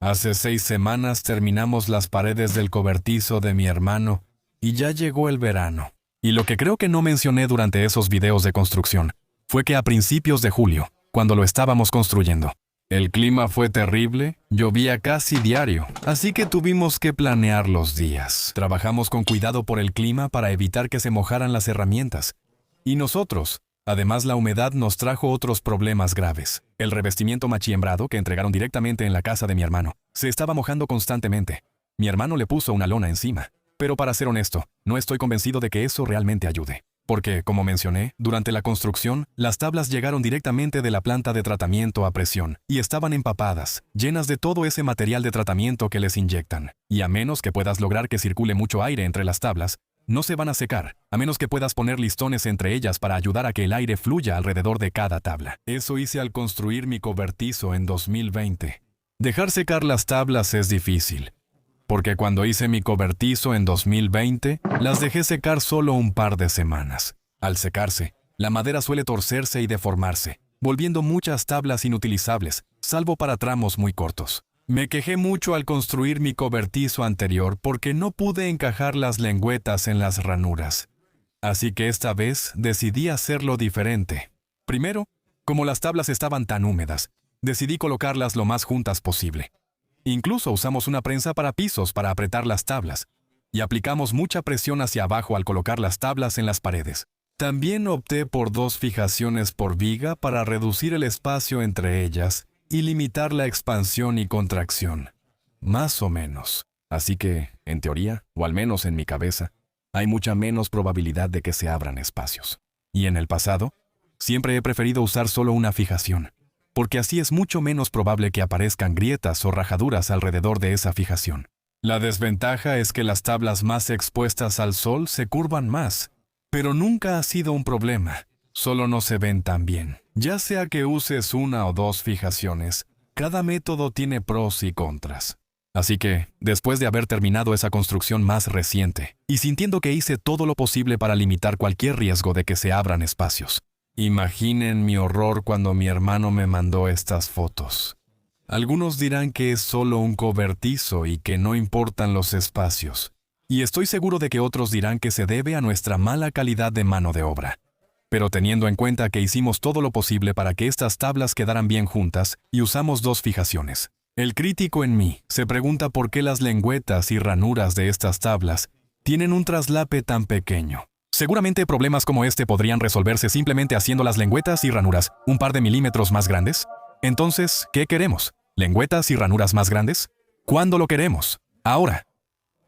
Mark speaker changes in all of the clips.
Speaker 1: Hace 6 semanas terminamos las paredes del cobertizo de mi hermano y ya llegó el verano. Y lo que creo que no mencioné durante esos videos de construcción fue que a principios de julio, cuando lo estábamos construyendo, el clima fue terrible, llovía casi diario, así que tuvimos que planear los días. Trabajamos con cuidado por el clima para evitar que se mojaran las herramientas. Y nosotros, además, la humedad nos trajo otros problemas graves. El revestimiento machiembrado que entregaron directamente en la casa de mi hermano se estaba mojando constantemente. Mi hermano le puso una lona encima. Pero para ser honesto, no estoy convencido de que eso realmente ayude. Porque, como mencioné, durante la construcción, las tablas llegaron directamente de la planta de tratamiento a presión y estaban empapadas, llenas de todo ese material de tratamiento que les inyectan. Y a menos que puedas lograr que circule mucho aire entre las tablas, no se van a secar, a menos que puedas poner listones entre ellas para ayudar a que el aire fluya alrededor de cada tabla. Eso hice al construir mi cobertizo en 2020. Dejar secar las tablas es difícil, porque cuando hice mi cobertizo en 2020, las dejé secar solo un par de semanas. Al secarse, la madera suele torcerse y deformarse, volviendo muchas tablas inutilizables, salvo para tramos muy cortos. Me quejé mucho al construir mi cobertizo anterior porque no pude encajar las lengüetas en las ranuras. Así que esta vez decidí hacerlo diferente. Primero, como las tablas estaban tan húmedas, decidí colocarlas lo más juntas posible. Incluso usamos una prensa para pisos para apretar las tablas, y aplicamos mucha presión hacia abajo al colocar las tablas en las paredes. También opté por 2 fijaciones por viga para reducir el espacio entre ellas y limitar la expansión y contracción. Más o menos. Así que, en teoría, o al menos en mi cabeza, hay mucha menos probabilidad de que se abran espacios. Y en el pasado, siempre he preferido usar solo una fijación, porque así es mucho menos probable que aparezcan grietas o rajaduras alrededor de esa fijación. La desventaja es que las tablas más expuestas al sol se curvan más, pero nunca ha sido un problema, solo no se ven tan bien. Ya sea que uses 1 o 2 fijaciones, cada método tiene pros y contras. Así que, después de haber terminado esa construcción más reciente, y sintiendo que hice todo lo posible para limitar cualquier riesgo de que se abran espacios, imaginen mi horror cuando mi hermano me mandó estas fotos. Algunos dirán que es solo un cobertizo y que no importan los espacios. Y estoy seguro de que otros dirán que se debe a nuestra mala calidad de mano de obra. Pero teniendo en cuenta que hicimos todo lo posible para que estas tablas quedaran bien juntas y usamos 2 fijaciones, el crítico en mí se pregunta por qué las lengüetas y ranuras de estas tablas tienen un traslape tan pequeño. Seguramente problemas como este podrían resolverse simplemente haciendo las lengüetas y ranuras un par de milímetros más grandes. Entonces, ¿qué queremos? ¿Lengüetas y ranuras más grandes? ¿Cuándo lo queremos? Ahora.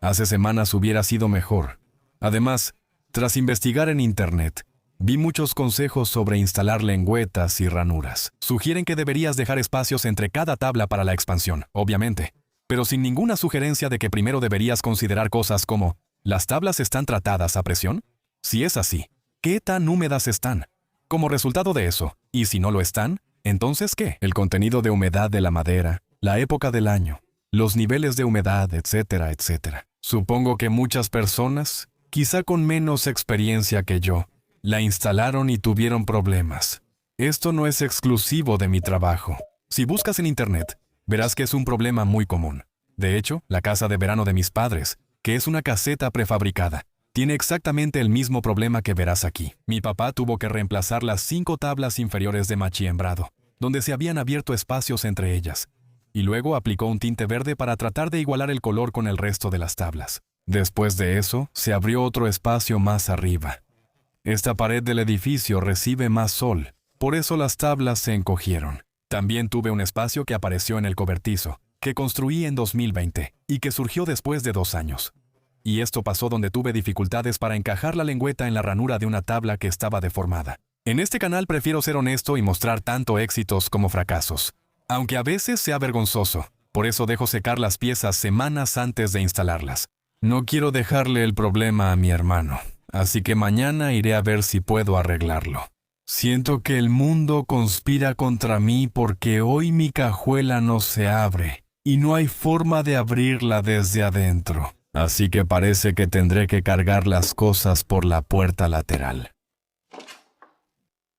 Speaker 1: Hace semanas hubiera sido mejor. Además, tras investigar en internet, vi muchos consejos sobre instalar lengüetas y ranuras. Sugieren que deberías dejar espacios entre cada tabla para la expansión, obviamente, pero sin ninguna sugerencia de que primero deberías considerar cosas como ¿las tablas están tratadas a presión? Si es así, ¿qué tan húmedas están? Como resultado de eso, y si no lo están, ¿entonces qué? El contenido de humedad de la madera, la época del año, los niveles de humedad, etcétera, etcétera. Supongo que muchas personas, quizá con menos experiencia que yo, la instalaron y tuvieron problemas. Esto no es exclusivo de mi trabajo. Si buscas en internet, verás que es un problema muy común. De hecho, la casa de verano de mis padres, que es una caseta prefabricada, tiene exactamente el mismo problema que verás aquí. Mi papá tuvo que reemplazar las 5 tablas inferiores de machiembrado, donde se habían abierto espacios entre ellas, y luego aplicó un tinte verde para tratar de igualar el color con el resto de las tablas. Después de eso, se abrió otro espacio más arriba. Esta pared del edificio recibe más sol, por eso las tablas se encogieron. También tuve un espacio que apareció en el cobertizo, que construí en 2020, y que surgió después de 2 años. Y esto pasó donde tuve dificultades para encajar la lengüeta en la ranura de una tabla que estaba deformada. En este canal prefiero ser honesto y mostrar tanto éxitos como fracasos, aunque a veces sea vergonzoso. Por eso dejo secar las piezas semanas antes de instalarlas. No quiero dejarle el problema a mi hermano, así que mañana iré a ver si puedo arreglarlo. Siento que el mundo conspira contra mí porque hoy mi cajuela no se abre y no hay forma de abrirla desde adentro. Así que parece que tendré que cargar las cosas por la puerta lateral.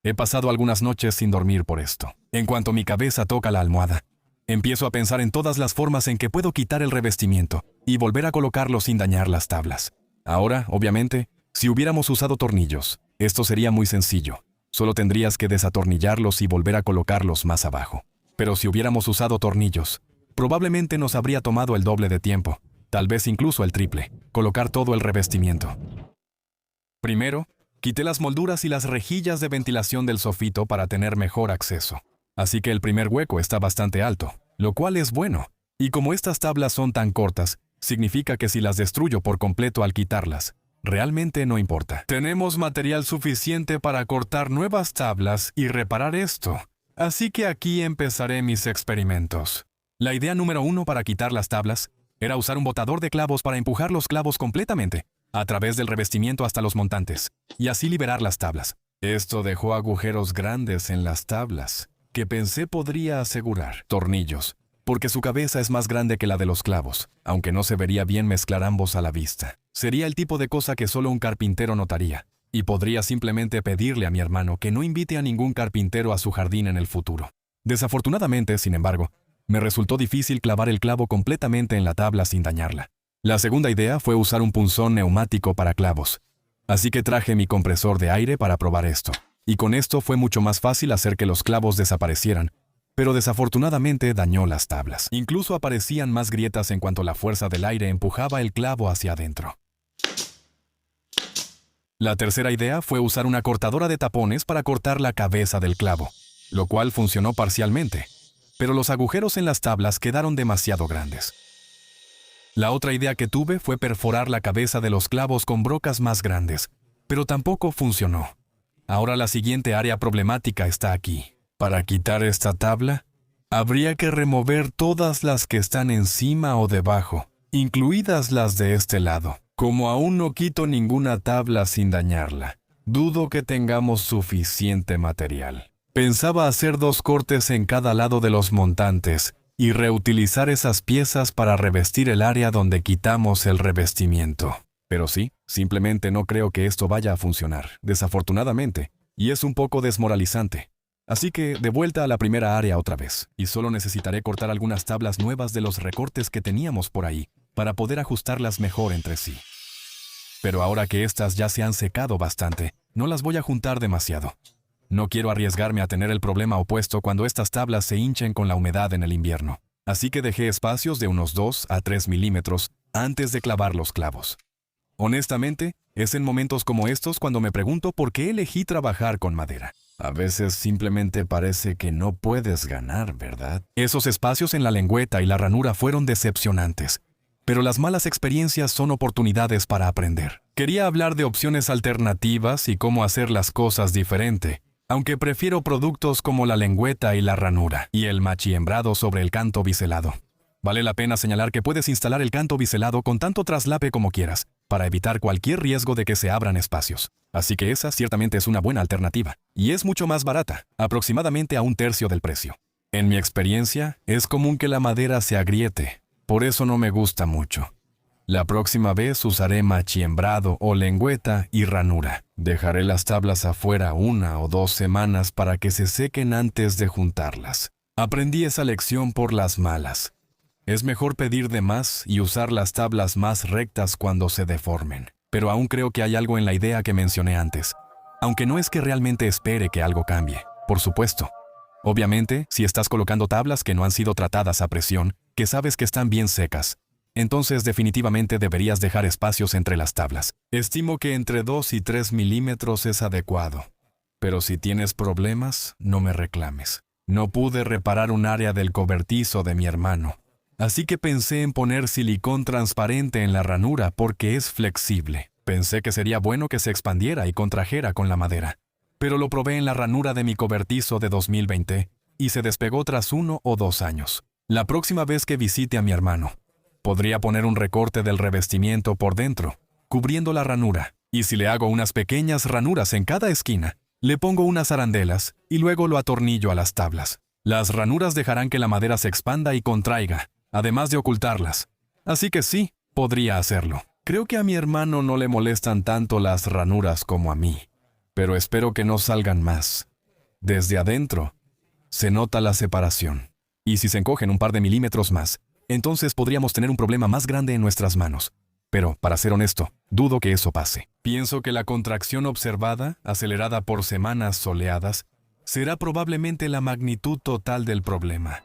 Speaker 1: He pasado algunas noches sin dormir por esto. En cuanto mi cabeza toca la almohada, Empiezo a pensar en todas las formas en que puedo quitar el revestimiento y volver a colocarlo sin dañar las tablas. Ahora, obviamente, si hubiéramos usado tornillos, esto sería muy sencillo. Solo tendrías que desatornillarlos y volver a colocarlos más abajo. Pero si hubiéramos usado tornillos, probablemente nos habría tomado el doble de tiempo, tal vez incluso el triple, colocar todo el revestimiento. Primero, quité las molduras y las rejillas de ventilación del sofito para tener mejor acceso. Así que el primer hueco está bastante alto, lo cual es bueno. Y como estas tablas son tan cortas, significa que si las destruyo por completo al quitarlas, realmente no importa. Tenemos material suficiente para cortar nuevas tablas y reparar esto. Así que aquí empezaré mis experimentos. La idea número 1 para quitar las tablas era usar un botador de clavos para empujar los clavos completamente a través del revestimiento hasta los montantes, y así liberar las tablas. Esto dejó agujeros grandes en las tablas, que pensé podría asegurar. Tornillos, porque su cabeza es más grande que la de los clavos, aunque no se vería bien mezclar ambos a la vista. Sería el tipo de cosa que solo un carpintero notaría, y podría simplemente pedirle a mi hermano que no invite a ningún carpintero a su jardín en el futuro. Desafortunadamente, sin embargo, me resultó difícil clavar el clavo completamente en la tabla sin dañarla. La segunda idea fue usar un punzón neumático para clavos. Así que traje mi compresor de aire para probar esto. Y con esto fue mucho más fácil hacer que los clavos desaparecieran, pero desafortunadamente dañó las tablas. Incluso aparecían más grietas en cuanto la fuerza del aire empujaba el clavo hacia adentro. La tercera idea fue usar una cortadora de tapones para cortar la cabeza del clavo, lo cual funcionó parcialmente, pero los agujeros en las tablas quedaron demasiado grandes. La otra idea que tuve fue perforar la cabeza de los clavos con brocas más grandes, pero tampoco funcionó. Ahora la siguiente área problemática está aquí. Para quitar esta tabla, habría que remover todas las que están encima o debajo, incluidas las de este lado. Como aún no quito ninguna tabla sin dañarla, dudo que tengamos suficiente material. Pensaba hacer 2 cortes en cada lado de los montantes y reutilizar esas piezas para revestir el área donde quitamos el revestimiento. Pero sí, simplemente no creo que esto vaya a funcionar, desafortunadamente, y es un poco desmoralizante. Así que, de vuelta a la primera área otra vez, y solo necesitaré cortar algunas tablas nuevas de los recortes que teníamos por ahí, para poder ajustarlas mejor entre sí. Pero ahora que estas ya se han secado bastante, no las voy a juntar demasiado. No quiero arriesgarme a tener el problema opuesto cuando estas tablas se hinchen con la humedad en el invierno. Así que dejé espacios de unos 2 a 3 milímetros antes de clavar los clavos. Honestamente, es en momentos como estos cuando me pregunto por qué elegí trabajar con madera. A veces simplemente parece que no puedes ganar, ¿verdad? Esos espacios en la lengüeta y la ranura fueron decepcionantes. Pero las malas experiencias son oportunidades para aprender. Quería hablar de opciones alternativas y cómo hacer las cosas diferente, aunque prefiero productos como la lengüeta y la ranura, y el machiembrado sobre el canto biselado. Vale la pena señalar que puedes instalar el canto biselado con tanto traslape como quieras, para evitar cualquier riesgo de que se abran espacios. Así que esa ciertamente es una buena alternativa, y es mucho más barata, aproximadamente a 1/3 del precio. En mi experiencia, es común que la madera se agriete, por eso no me gusta mucho. La próxima vez usaré machiembrado o lengüeta y ranura. Dejaré las tablas afuera 1 o 2 semanas para que se sequen antes de juntarlas. Aprendí esa lección por las malas. Es mejor pedir de más y usar las tablas más rectas cuando se deformen. Pero aún creo que hay algo en la idea que mencioné antes. Aunque no es que realmente espere que algo cambie, por supuesto. Obviamente, si estás colocando tablas que no han sido tratadas a presión, que sabes que están bien secas, entonces definitivamente deberías dejar espacios entre las tablas. Estimo que entre 2 y 3 milímetros es adecuado. Pero si tienes problemas, no me reclames. No pude reparar un área del cobertizo de mi hermano. Así que pensé en poner silicón transparente en la ranura porque es flexible. Pensé que sería bueno que se expandiera y contrajera con la madera. Pero lo probé en la ranura de mi cobertizo de 2020 y se despegó tras 1 o 2 años. La próxima vez que visite a mi hermano, podría poner un recorte del revestimiento por dentro, cubriendo la ranura. Y si le hago unas pequeñas ranuras en cada esquina, le pongo unas arandelas y luego lo atornillo a las tablas. Las ranuras dejarán que la madera se expanda y contraiga, además de ocultarlas. Así que sí, podría hacerlo. Creo que a mi hermano no le molestan tanto las ranuras como a mí, pero espero que no salgan más. Desde adentro, se nota la separación. Y si se encogen un par de milímetros más, entonces podríamos tener un problema más grande en nuestras manos. Pero, para ser honesto, dudo que eso pase. Pienso que la contracción observada, acelerada por semanas soleadas, será probablemente la magnitud total del problema.